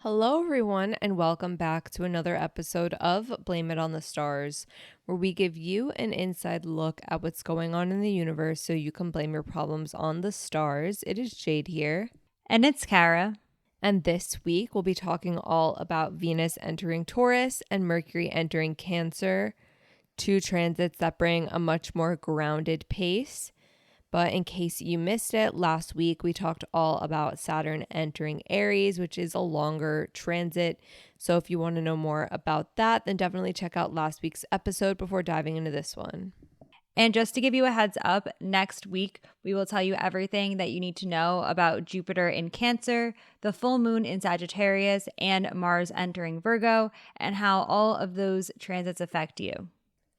Hello, everyone, and welcome back to another episode of Blame It on the Stars, where we give you an inside look at what's going on in the universe so you can blame your problems on the stars. It is Jade here. And it's Kara. And this week, we'll be talking all about Venus entering Taurus and Mercury entering Cancer, two transits that bring a much more grounded pace. But in case you missed it, last week we talked all about Saturn entering Aries, which is a longer transit. So if you want to know more about that, then definitely check out last week's episode before diving into this one. And just to give you a heads up, next week we will tell you everything that you need to know about Jupiter in Cancer, the full moon in Sagittarius, and Mars entering Virgo, and how all of those transits affect you.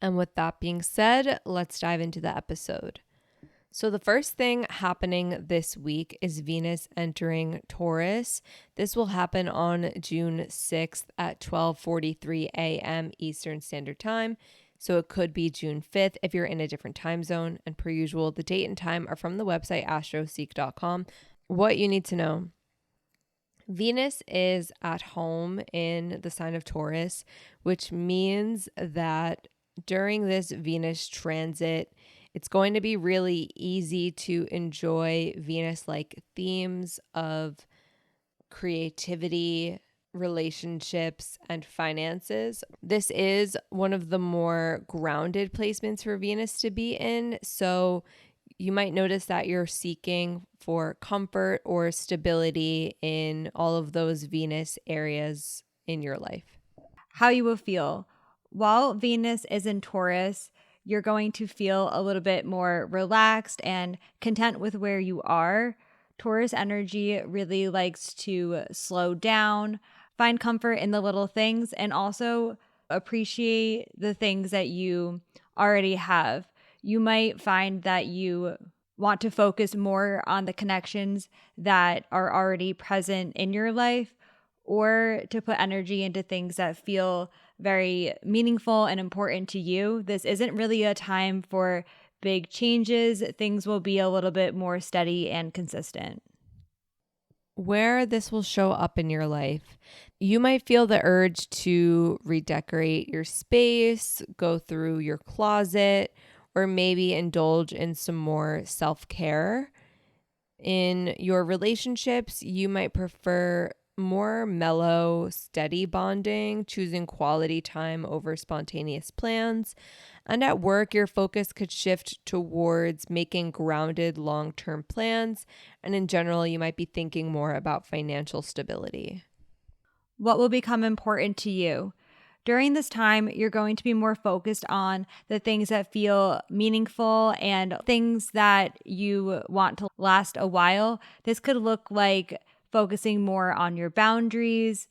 And with that being said, let's dive into the episode. So the first thing happening this week is Venus entering Taurus. This will happen on June 6th at 12:43 a.m. Eastern Standard Time. So it could be June 5th if you're in a different time zone. And per usual, the date and time are from the website astroseek.com. What you need to know. Venus is at home in the sign of Taurus, which means that during this Venus transit, it's going to be really easy to enjoy Venus-like themes of creativity, relationships, and finances. This is one of the more grounded placements for Venus to be in. So you might notice that you're seeking for comfort or stability in all of those Venus areas in your life. How you will feel. While Venus is in Taurus, you're going to feel a little bit more relaxed and content with where you are. Taurus energy really likes to slow down, find comfort in the little things, and also appreciate the things that you already have. You might find that you want to focus more on the connections that are already present in your life, or to put energy into things that feel very meaningful and important to you. This isn't really a time for big changes. Things will be a little bit more steady and consistent. Where this will show up in your life, you might feel the urge to redecorate your space, go through your closet, or maybe indulge in some more self-care. In your relationships, you might prefer more mellow, steady bonding, choosing quality time over spontaneous plans. And at work, your focus could shift towards making grounded long-term plans. And in general, you might be thinking more about financial stability. What will become important to you? During this time, you're going to be more focused on the things that feel meaningful and things that you want to last a while. This could look like focusing more on your boundaries,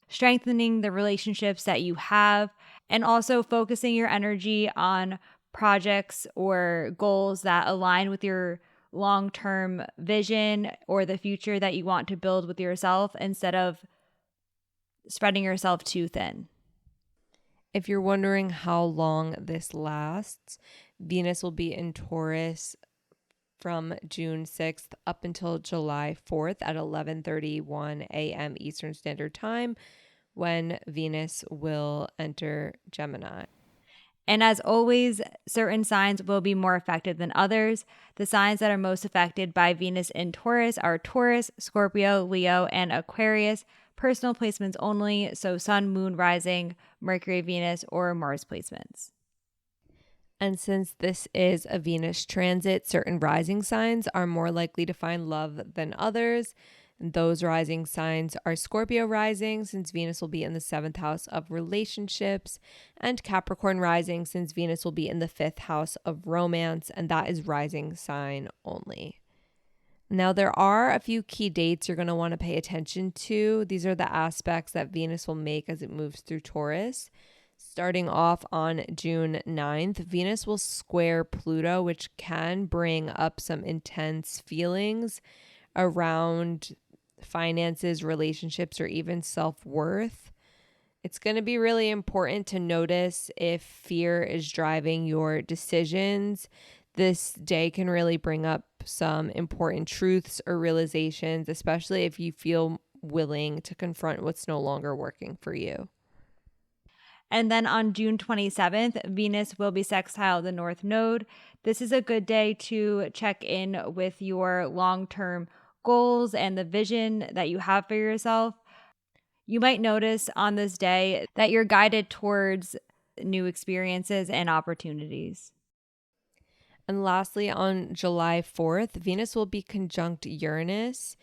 strengthening the relationships that you have, and also focusing your energy on projects or goals that align with your long-term vision or the future that you want to build with yourself instead of spreading yourself too thin. If you're wondering how long this lasts, Venus will be in Taurus from June 6th up until July 4th at 11:31 a.m. Eastern Standard Time, when Venus will enter Gemini. And as always, certain signs will be more affected than others. The signs that are most affected by Venus in Taurus are Taurus, Scorpio, Leo, and Aquarius. Personal placements only, so Sun, Moon, Rising, Mercury, Venus, or Mars placements. And since this is a Venus transit, certain rising signs are more likely to find love than others. And those rising signs are Scorpio rising, since Venus will be in the 7th house of relationships, and Capricorn rising, since Venus will be in the 5th house of romance, and that is rising sign only. Now, there are a few key dates you're going to want to pay attention to. These are the aspects that Venus will make as it moves through Taurus. Starting off on June 9th, Venus will square Pluto, which can bring up some intense feelings around finances, relationships, or even self-worth. It's going to be really important to notice if fear is driving your decisions. This day can really bring up some important truths or realizations, especially if you feel willing to confront what's no longer working for you. And then on June 27th, Venus will be sextile the North Node. This is a good day to check in with your long-term goals and the vision that you have for yourself. You might notice on this day that you're guided towards new experiences and opportunities. And lastly, on July 4th, Venus will be conjunct Uranus.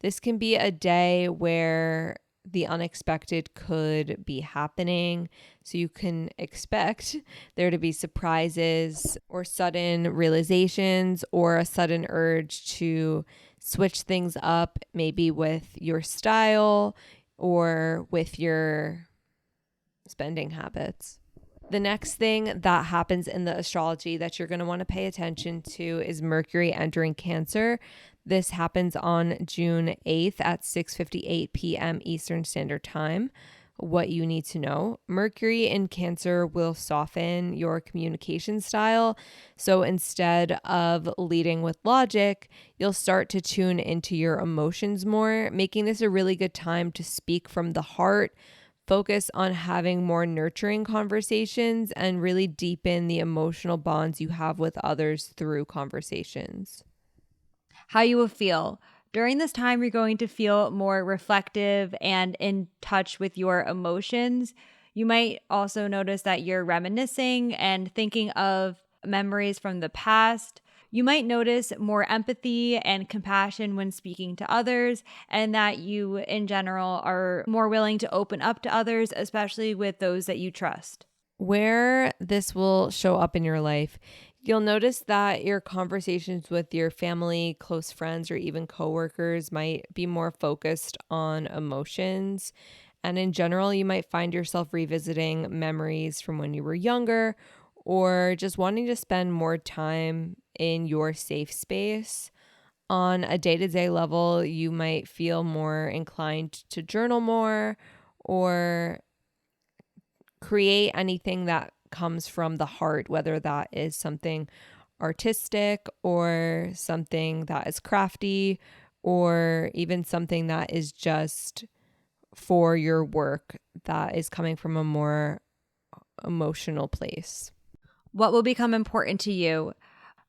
This can be a day where the unexpected could be happening. So you can expect there to be surprises or sudden realizations or a sudden urge to switch things up, maybe with your style or with your spending habits. The next thing that happens in the astrology that you're going to want to pay attention to is Mercury entering Cancer. This happens on June 8th at 6:58 p.m. Eastern Standard Time. What you need to know: Mercury in Cancer will soften your communication style. So instead of leading with logic, you'll start to tune into your emotions more, making this a really good time to speak from the heart. Focus on having more nurturing conversations and really deepen the emotional bonds you have with others through conversations. How you will feel. During this time, you're going to feel more reflective and in touch with your emotions. You might also notice that you're reminiscing and thinking of memories from the past. You might notice more empathy and compassion when speaking to others, and that you, in general, are more willing to open up to others, especially with those that you trust. Where this will show up in your life, you'll notice that your conversations with your family, close friends, or even coworkers might be more focused on emotions. And in general, you might find yourself revisiting memories from when you were younger or just wanting to spend more time in your safe space. On a day-to-day level, you might feel more inclined to journal more or create anything that comes from the heart, whether that is something artistic or something that is crafty or even something that is just for your work that is coming from a more emotional place. What will become important to you?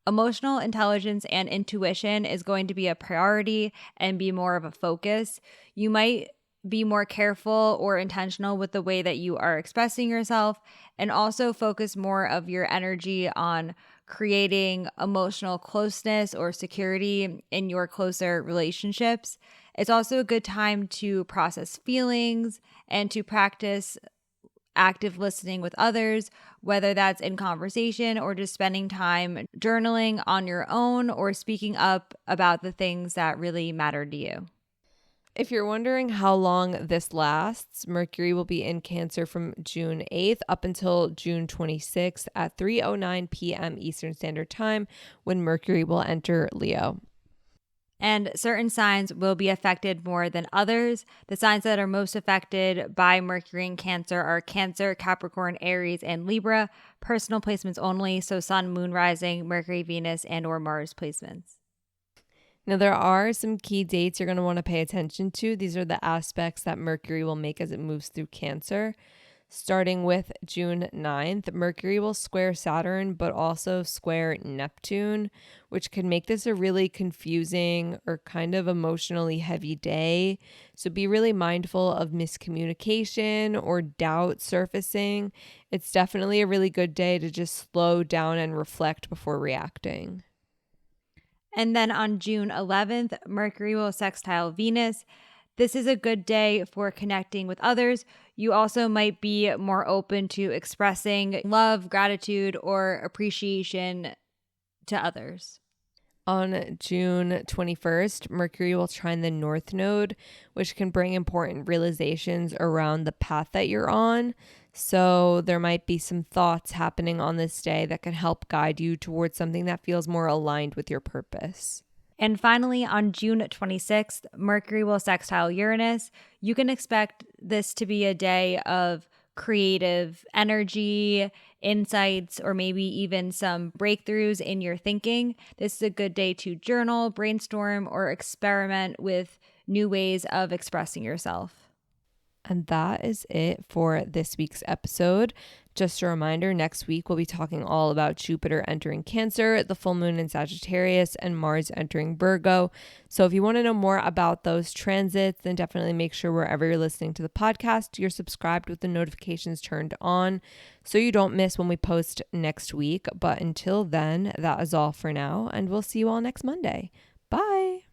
Emotional intelligence and intuition is going to be a priority and be more of a focus. You might be more careful or intentional with the way that you are expressing yourself, and also focus more of your energy on creating emotional closeness or security in your closer relationships. It's also a good time to process feelings and to practice active listening with others, whether that's in conversation or just spending time journaling on your own or speaking up about the things that really matter to you. If you're wondering how long this lasts, Mercury will be in Cancer from June 8th up until June 26th at 3:09 p.m. Eastern Standard Time, when Mercury will enter Leo. And certain signs will be affected more than others. The signs that are most affected by Mercury in Cancer are Cancer, Capricorn, Aries, and Libra. Personal placements only, so Sun, Moon, Rising, Mercury, Venus, and or Mars placements. Now, there are some key dates you're going to want to pay attention to. These are the aspects that Mercury will make as it moves through Cancer. Starting with June 9th, Mercury will square Saturn, but also square Neptune, which can make this a really confusing or kind of emotionally heavy day. So be really mindful of miscommunication or doubt surfacing. It's definitely a really good day to just slow down and reflect before reacting. And then on June 11th, Mercury will sextile Venus. This is a good day for connecting with others. You also might be more open to expressing love, gratitude, or appreciation to others. On June 21st, Mercury will trine the North Node, which can bring important realizations around the path that you're on. So there might be some thoughts happening on this day that can help guide you towards something that feels more aligned with your purpose. And finally, on June 26th, Mercury will sextile Uranus. You can expect this to be a day of creative energy, insights, or maybe even some breakthroughs in your thinking. This is a good day to journal, brainstorm, or experiment with new ways of expressing yourself. And that is it for this week's episode. Just a reminder, next week we'll be talking all about Jupiter entering Cancer, the full moon in Sagittarius, and Mars entering Virgo. So if you want to know more about those transits, then definitely make sure wherever you're listening to the podcast, you're subscribed with the notifications turned on so you don't miss when we post next week. But until then, that is all for now, and we'll see you all next Monday. Bye.